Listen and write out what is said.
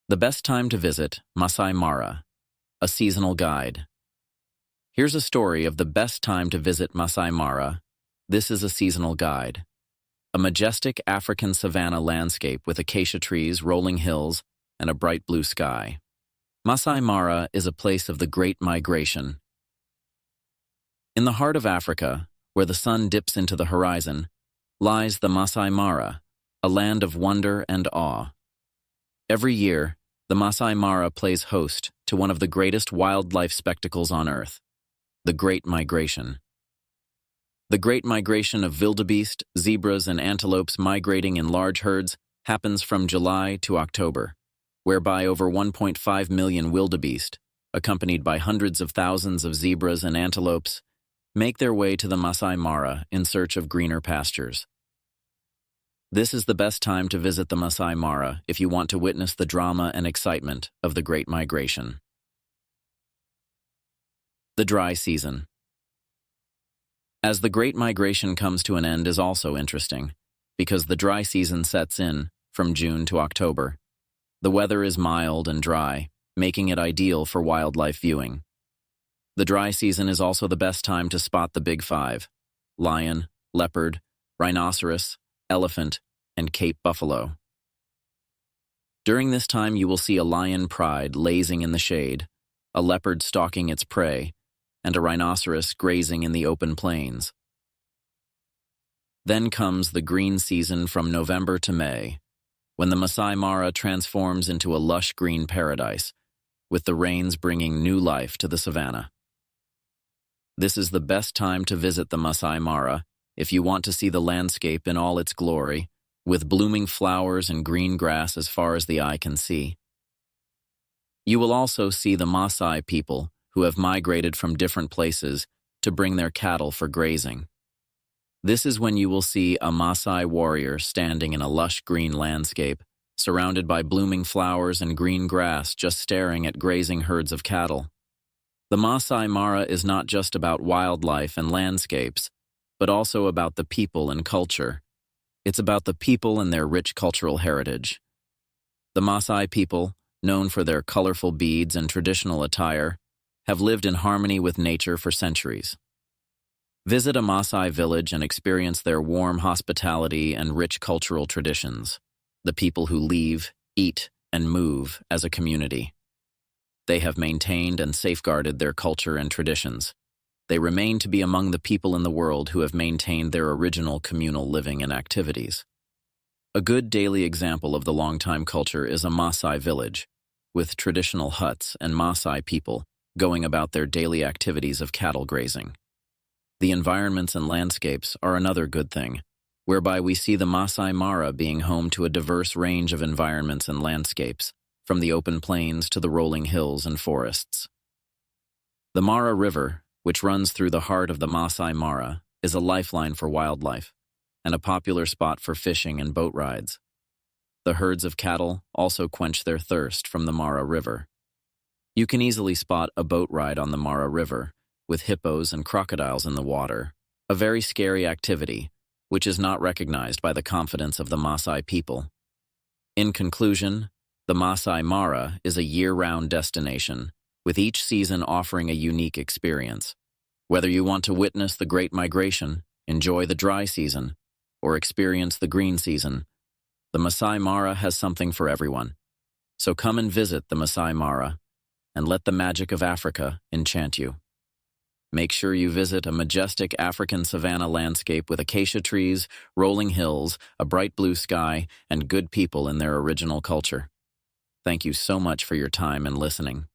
The best time to visit Maasai Mara, a seasonal guide. Here's a story of the best time to visit Maasai Mara. This is a seasonal guide. A majestic African savanna landscape with acacia trees, rolling hills, and a bright blue sky. Maasai Mara is a place of the Great Migration. In the heart of Africa, where the sun dips into the horizon, lies the Maasai Mara, a land of wonder and awe. Every year, the Maasai Mara plays host to one of the greatest wildlife spectacles on Earth, the Great Migration. The Great Migration of wildebeest, zebras, and antelopes migrating in large herds happens from July to October, whereby over 1.5 million wildebeest, accompanied by hundreds of thousands of zebras and antelopes, make their way to the Maasai Mara in search of greener pastures. This is the best time to visit the Maasai Mara if you want to witness the drama and excitement of the Great Migration. The dry season. As the Great Migration comes to an end is also interesting, because the dry season sets in from June to October. The weather is mild and dry, making it ideal for wildlife viewing. The dry season is also the best time to spot the Big Five: lion, leopard, rhinoceros, elephant, and Cape buffalo. During this time you will see a lion pride lazing in the shade, a leopard stalking its prey, and a rhinoceros grazing in the open plains. Then comes the green season from November to May, when the Maasai Mara transforms into a lush green paradise, with the rains bringing new life to the savannah. This is the best time to visit the Maasai Mara if you want to see the landscape in all its glory, with blooming flowers and green grass as far as the eye can see. You will also see the Maasai people who have migrated from different places to bring their cattle for grazing. This is when you will see a Maasai warrior standing in a lush green landscape, surrounded by blooming flowers and green grass, just staring at grazing herds of cattle. The Maasai Mara is not just about wildlife and landscapes, but also about the people and culture. It's about the people and their rich cultural heritage. The Maasai people, known for their colorful beads and traditional attire, have lived in harmony with nature for centuries. Visit a Maasai village and experience their warm hospitality and rich cultural traditions. The people who live, eat, and move as a community. They have maintained and safeguarded their culture and traditions. They remain to be among the people in the world who have maintained their original communal living and activities. A good daily example of the long-time culture is a Maasai village, with traditional huts and Maasai people going about their daily activities of cattle grazing. The environments and landscapes are another good thing, whereby we see the Maasai Mara being home to a diverse range of environments and landscapes, from the open plains to the rolling hills and forests. The Mara River, which runs through the heart of the Maasai Mara, is a lifeline for wildlife and a popular spot for fishing and boat rides. The herds of cattle also quench their thirst from the Mara River. You can easily spot a boat ride on the Mara River, with hippos and crocodiles in the water, a very scary activity, which is not recognized by the confidence of the Maasai people. In conclusion, the Maasai Mara is a year-round destination, with each season offering a unique experience. Whether you want to witness the Great Migration, enjoy the dry season, or experience the green season, the Maasai Mara has something for everyone. So come and visit the Maasai Mara, and let the magic of Africa enchant you. Make sure you visit a majestic African savanna landscape with acacia trees, rolling hills, a bright blue sky, and good people in their original culture. Thank you so much for your time and listening.